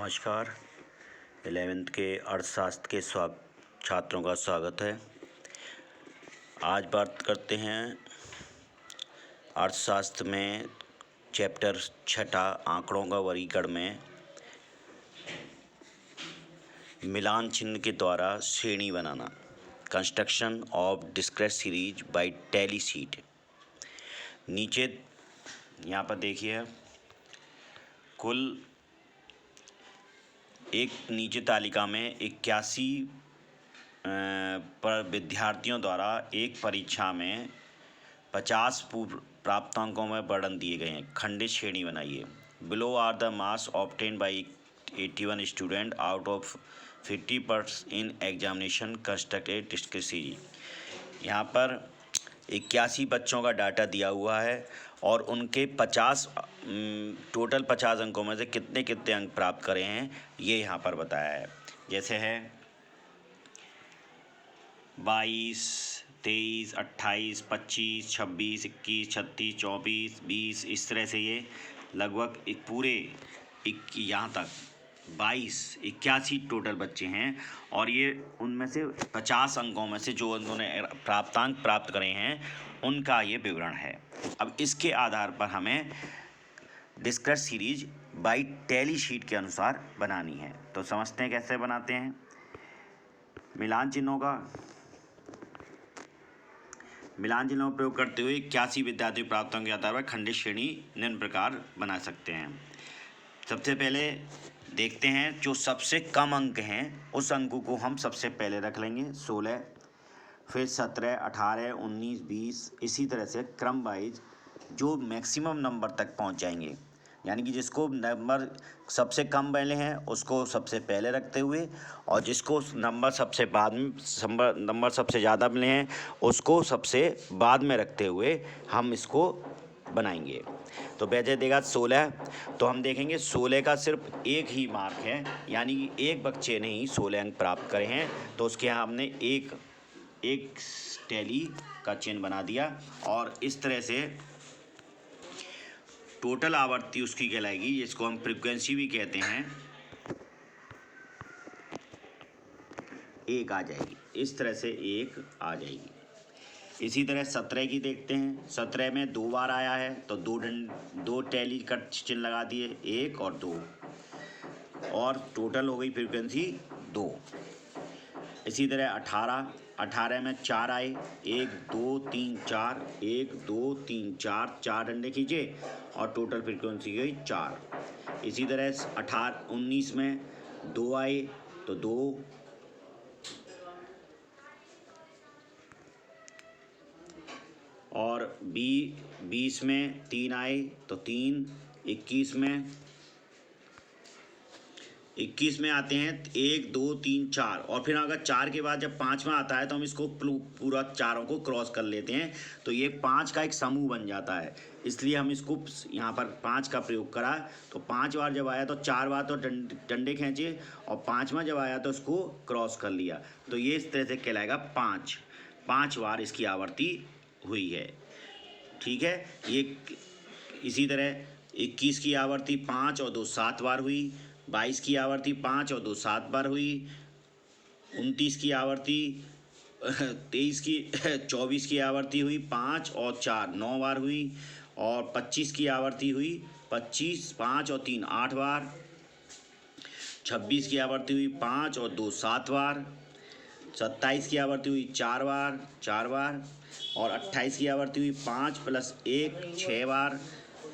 नमस्कार। 11th के अर्थशास्त्र के छात्रों का स्वागत है। आज बात करते हैं अर्थशास्त्र में चैप्टर 6 आंकड़ों का वर्गीकरण में मिलान चिन्ह के द्वारा श्रेणी बनाना, construction of discrete series by tally sheet. नीचे यहाँ पर देखिए कुल एक नीचे तालिका में 81 पर विद्यार्थियों द्वारा एक परीक्षा में 50 पूर्व प्राप्तांकों में वर्णन दिए गए हैं। खंडित श्रेणी बनाइए। Below are the marks obtained by 81 student out of 50% in examination construct a discrete series. यहाँ पर 81 बच्चों का डाटा दिया हुआ है और उनके 50 टोटल 50 अंकों में से कितने कितने अंक प्राप्त करे हैं ये यहाँ पर बताया है। जैसे है 22, 23, 28, 25, 26, 21, 36, 24, 20 इस तरह से ये लगभग एक पूरे यहाँ तक 81 टोटल बच्चे हैं और ये उनमें से 50 अंकों में से जो उन्होंने प्राप्तांक प्राप्त करे हैं उनका ये विवरण है। अब इसके आधार पर हमें discrete series by tally sheet के अनुसार बनानी है। तो समझते हैं कैसे बनाते हैं। मिलान चिन्हों का प्रयोग करते हुए 81 विद्यार्थी प्राप्तांक के आधार पर खंडित श्रेणी निम्न प्रकार बना सकते हैं। सबसे पहले देखते हैं जो सबसे कम अंक हैं उस अंकों को हम सबसे पहले रख लेंगे 16, फिर 17, 18, 19, 20 इसी तरह से क्रम वाइज जो मैक्सिमम नंबर तक पहुंच जाएंगे। यानी कि जिसको नंबर सबसे कम मिले हैं उसको सबसे पहले रखते हुए और जिसको नंबर सबसे ज़्यादा मिले हैं उसको सबसे बाद में रखते हुए हम इसको बनाएंगे। तो वैसे देगा 16, तो हम देखेंगे 16 का सिर्फ एक ही मार्क है, यानी कि एक बच्चे ने ही 16 अंक प्राप्त करे हैं, तो उसके यहाँ हमने एक टैली का चिन्ह बना दिया। और इस तरह से टोटल आवर्ती उसकी कहलाएगी, जिसको हम फ्रीक्वेंसी भी कहते हैं, 1 आ जाएगी। इस तरह से 1 आ जाएगी। इसी तरह 17 की देखते हैं। 17 में 2 बार आया है तो दो टैली का चिन्ह लगा दिए, 1 और 2, और टोटल हो गई फ्रीक्वेंसी 2। इसी तरह 18 में 4 आए, 1 2 3 4, 1 2 3 4, 4 डंडे खींचे और टोटल फ्रीक्वेंसी गई 4। इसी तरह 19 में 2 आए तो 2, और 20 में 3 आए तो 3। 21 में आते हैं 1 2 3 4, और फिर अगर 4 के बाद जब 5वां आता है तो हम इसको पूरा चारों को क्रॉस कर लेते हैं, तो ये 5 का एक समूह बन जाता है। इसलिए हम इसको यहाँ पर 5 का प्रयोग करा। तो 5 बार जब आया तो 4 बार तो डंडे खींचे और 5वां जब आया तो उसको क्रॉस कर लिया। तो ये इस तरह से कहलाएगा 5 बार इसकी आवर्ती हुई है। ठीक है। ये इसी तरह 21 की आवर्ती 5 और 2 7 बार हुई। 22 की आवर्ती 5 और 2 7 बार हुई। 29 की आवर्ती 24 की आवर्ती हुई 5 और 4 9 बार हुई। और 25 की आवर्ती हुई 25 5 और 3 8 बार। 26 की आवर्ती हुई 5 और 2 7 बार। 27 की आवर्ती हुई 4 बार। और 28 की आवर्ती हुई 5 + 1 6 बार।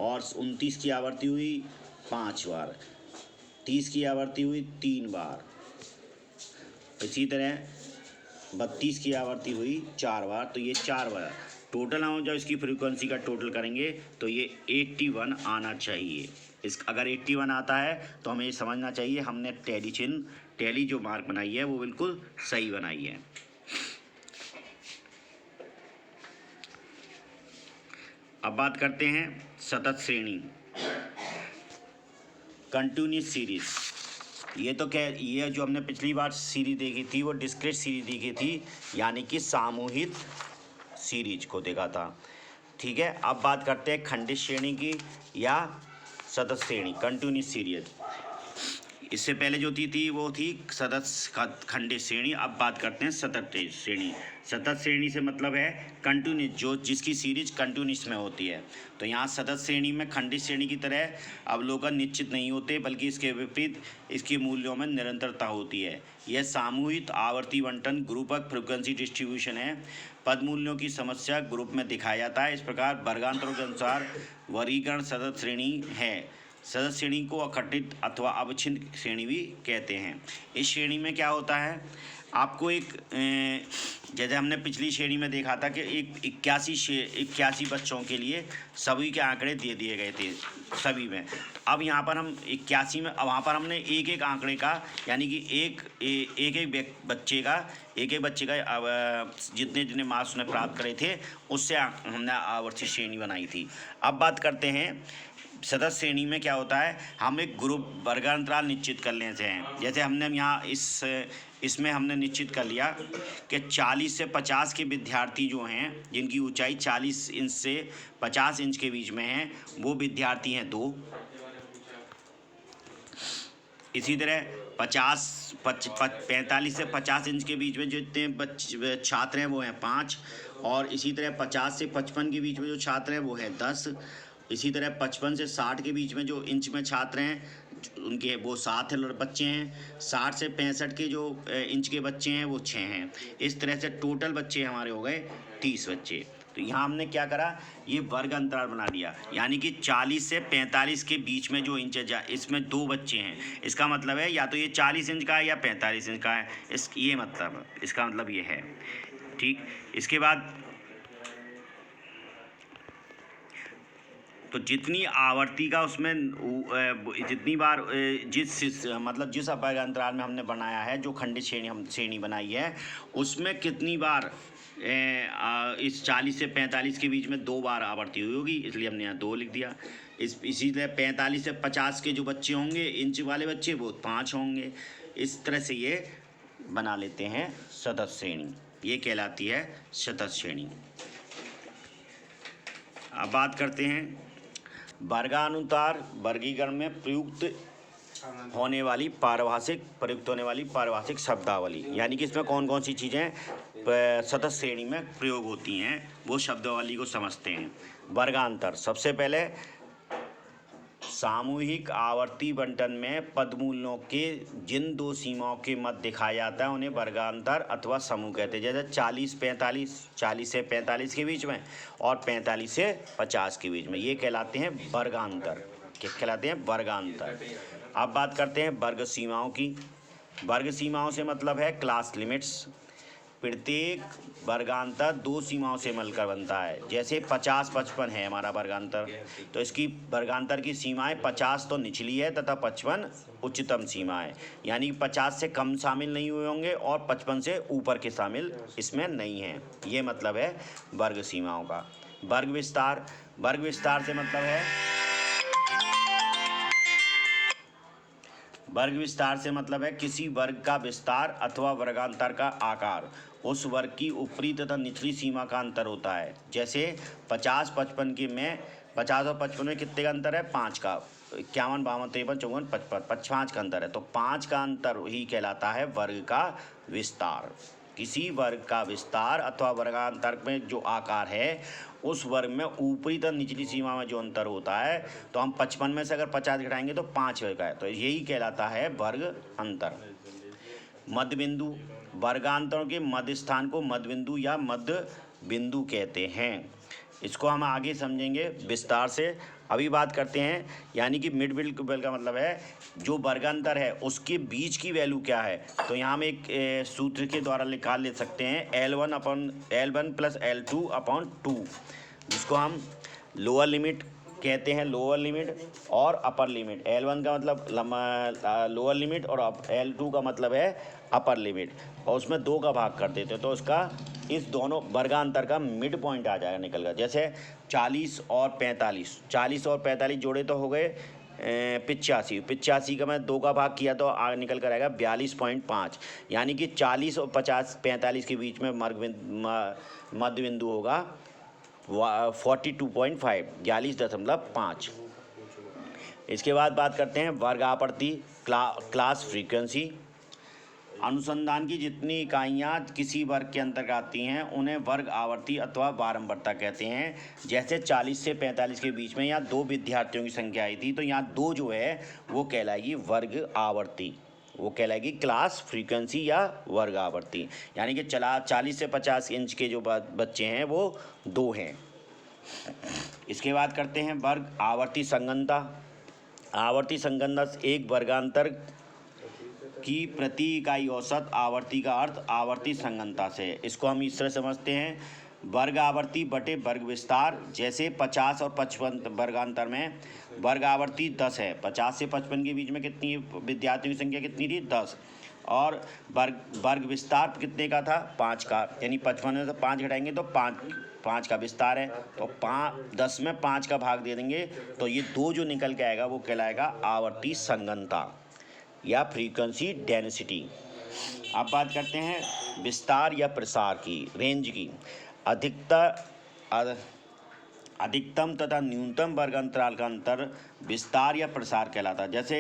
और 29 की आवर्ती हुई 5 बार। 30 की आवर्ती हुई 3 बार। इसी तरह 32 की आवर्ती हुई 4 बार। तो ये 4 बार टोटल हम जब इसकी फ्रीक्वेंसी का टोटल करेंगे तो ये 81 आना चाहिए। अगर 81 आता है तो हमें ये समझना चाहिए हमने टैली जो मार्क बनाई है वो बिल्कुल सही बनाई है। अब बात करते हैं सतत श्रेणी, कंटिन्यूस सीरीज। ये जो हमने पिछली बार सीरीज देखी थी वो डिस्क्रीट सीरीज देखी थी, यानी कि सामूहिक सीरीज को देखा था। ठीक है। अब बात करते हैं खंडित श्रेणी की या सतत श्रेणी, कंटिन्यूस सीरीज। इससे पहले जो थी वो थी सतत खंडित श्रेणी। अब बात करते हैं सतत श्रेणी। सतत श्रेणी से मतलब है कंटिन्यूस, जो जिसकी सीरीज कंटिन्यूस में होती है। तो यहाँ सतत श्रेणी में खंडित श्रेणी की तरह अवलोकन निश्चित नहीं होते, बल्कि इसके विपरीत इसके मूल्यों में निरंतरता होती है। यह सामूहिक आवर्ती बंटन ग्रुपक फ्रीक्वेंसी डिस्ट्रीब्यूशन है। पद मूल्यों की समस्या ग्रुप में दिखाया जाता है। इस प्रकार वर्गांतरों के अनुसार वर्गीकरण सतत श्रेणी है। सतत श्रेणी को अखंडित अथवा अविच्छिन्न श्रेणी भी कहते हैं। इस श्रेणी में क्या होता है, आपको एक जैसे हमने पिछली श्रेणी में देखा था कि एक 81 बच्चों के लिए सभी के आंकड़े दे दिए गए थे सभी में। अब यहाँ पर हम 81 में, वहाँ पर हमने एक एक आंकड़े का, यानी कि एक बच्चे का जितने मार्क्स उसने प्राप्त करे थे उससे हमने आवर्ती श्रेणी बनाई थी। अब बात करते हैं सतत श्रेणी में क्या होता है, हम एक ग्रुप वर्गांतराल निश्चित कर लेते हैं। जैसे हमने यहाँ इसमें हमने निश्चित कर लिया कि 40 से 50 के विद्यार्थी जो हैं, जिनकी ऊंचाई 40 इंच से 50 इंच के बीच में है, वो विद्यार्थी हैं 2। इसी तरह 45 से 50 इंच के बीच में जो इतने छात्र हैं वो हैं 5। और इसी तरह 50 से 55 के बीच में जो छात्र हैं वो है 10। इसी तरह 55 से 60 के बीच में जो इंच में छात्र हैं उनके वो 7 बच्चे हैं। 60 से 65 के जो इंच के बच्चे हैं वो 6 हैं। इस तरह से टोटल बच्चे हमारे हो गए 30 बच्चे। तो यहाँ हमने क्या करा, ये वर्ग अंतराल बना दिया, यानी कि 40 से 45 के बीच में जो इंच है, इसमें 2 बच्चे हैं। इसका मतलब है या तो ये 40 इंच का है या 45 इंच का है, ये मतलब इसका मतलब ये है। ठीक, इसके बाद तो जितनी आवर्ती का उसमें जितनी बार जिस वर्ग अंतराल में हमने बनाया है, जो खंडित श्रेणी बनाई है, उसमें कितनी बार इस 40 से 45 के बीच में 2 बार आवर्ती हुई होगी, इसलिए हमने यहाँ 2 लिख दिया। इसी तरह 45 से 50 के जो बच्चे होंगे इंच वाले बच्चे, वो 5 होंगे। इस तरह से ये बना लेते हैं सतत श्रेणी, ये कहलाती है सतत श्रेणी। अब बात करते हैं वर्गानुसार वर्गीकरण में प्रयुक्त होने वाली पारिभाषिक शब्दावली, यानी कि इसमें कौन कौन सी चीज़ें सतत श्रेणी में प्रयोग होती हैं, वो शब्दावली को समझते हैं। वर्गांतर, सबसे पहले सामूहिक आवर्ती बंटन में पदमूल्यों के जिन 2 सीमाओं के मध्य दिखाया जाता है उन्हें वर्गांतर अथवा समूह कहते हैं। जैसे 40 से 45 के बीच में और 45 से 50 के बीच में, ये कहलाते हैं वर्गांतर। क्या कहलाते हैं? वर्गांतर। अब बात करते हैं वर्ग सीमाओं की। वर्ग सीमाओं से मतलब है क्लास लिमिट्स। प्रत्येक वर्गांतर 2 सीमाओं से मिलकर बनता है। जैसे 50-55 है हमारा वर्गांतर, तो इसकी वर्गांतर की सीमाएं 50 तो निचली है तथा 55 उच्चतम सीमा है, यानी 50 से कम शामिल नहीं हुए होंगे और 55 से ऊपर के शामिल इसमें नहीं हैं। ये मतलब है वर्ग सीमाओं का। वर्ग विस्तार, वर्ग विस्तार से मतलब है किसी वर्ग का विस्तार अथवा वर्गांतर का आकार उस वर्ग की ऊपरी तथा निचली सीमा का अंतर होता है। जैसे 50-55 के में 50 और 55 में कितने का अंतर है? 5 का। 51, 52, 53, 54, 55, 5 का अंतर है। तो 5 का अंतर ही कहलाता है वर्ग का विस्तार। किसी वर्ग का विस्तार अथवा वर्गांतर में जो आकार है उस वर्ग में ऊपरी तथा निचली सीमा में जो अंतर होता है, तो हम 55 में से अगर 50 घटाएंगे तो 5 होगा, तो यही कहलाता है वर्ग अंतर। मध्य बिंदु, वर्गांतरों के मध्य स्थान को मध्य बिंदु या मध्य बिंदु कहते हैं। इसको हम आगे समझेंगे विस्तार से। अभी बात करते हैं, यानी कि मिड बिंदु का मतलब है जो वर्गांतर है उसके बीच की वैल्यू क्या है। तो यहाँ हम एक सूत्र के द्वारा निकाल ले सकते हैं, L1 + L2/2, जिसको हम लोअर लिमिट कहते हैं, लोअर लिमिट और अपर लिमिट। L1 का मतलब लोअर लिमिट और L2 का मतलब है अपर लिमिट, और उसमें 2 का भाग कर देते हैं, तो उसका इस दोनों वर्गांतर का मिड पॉइंट आ जाएगा निकल कर। जैसे 40 और 45 जोड़े तो हो गए 85 का मैं 2 का भाग किया तो निकल कर आएगा 42.5, यानी कि 40 और 45 के बीच में मध्य बिंदु होगा 42.5, 42.5। इसके बाद बात करते हैं वर्ग आवर्ती। Class frequency. अनुसंधान की जितनी इकाइयाँ किसी वर्ग के अंतर्गत आती हैं उन्हें वर्ग आवर्ती अथवा बारंबारता कहते हैं। जैसे 40 से 45 के बीच में यहाँ 2 विद्यार्थियों की संख्या आई थी, तो यहाँ 2 जो है वो कहलाएगी वर्ग आवर्ती, वो कहलाएगी क्लास फ्रीक्वेंसी या वर्ग आवर्ती। यानी कि 40 से 50 इंच के जो बच्चे हैं वो 2 हैं। इसके बाद करते हैं वर्ग आवर्ती संगतता। आवर्ती संगतता एक वर्गांतर की प्रति इकाई औसत आवर्ती का अर्थ आवर्ती संगतता से। इसको हम इस तरह समझते हैं, वर्ग आवर्ती बटे वर्ग विस्तार। जैसे 50 और 55 वर्गांतर में वर्ग आवर्ती 10 है, 50 से 55 के बीच में कितनी विद्यार्थियों की संख्या कितनी थी? 10। और वर्ग विस्तार कितने का था? 5 का, यानी 55 में से 5 घटाएंगे तो 5 का विस्तार है, तो 10 में 5 का भाग दे देंगे तो ये 2 जो निकल के आएगा वो कहलाएगा आवर्ती संगतता या फ्रीक्वेंसी डेंसिटी। अब बात करते हैं विस्तार या प्रसार की, रेंज की। अधिकतम तथा न्यूनतम वर्ग अंतराल का अंतर विस्तार या प्रसार कहलाता है। जैसे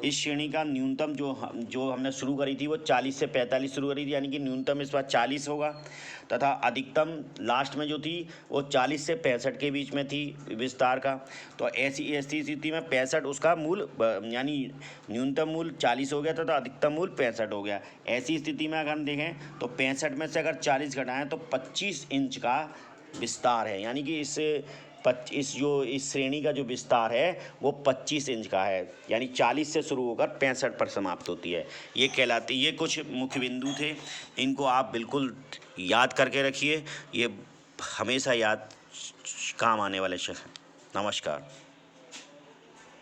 इस श्रेणी का न्यूनतम जो हमने शुरू करी थी वो 40 से 45 शुरू करी थी, यानी कि न्यूनतम इस बार 40 होगा, तथा अधिकतम लास्ट में जो थी वो 40 से 65 के बीच में थी विस्तार का। तो ऐसी स्थिति में 65 उसका मूल, यानी न्यूनतम मूल 40 हो गया तथा अधिकतम मूल 65 हो गया। ऐसी स्थिति में अगर हम देखें तो 65 में से अगर 40 घटाएं तो 25 इंच का विस्तार है, यानी कि इस श्रेणी का जो विस्तार है वो 25 इंच का है, यानी 40 से शुरू होकर 65 पर समाप्त होती है। ये कहलाती, ये कुछ मुख्य बिंदु थे, इनको आप बिल्कुल याद करके रखिए, ये हमेशा याद काम आने वाले नमस्कार।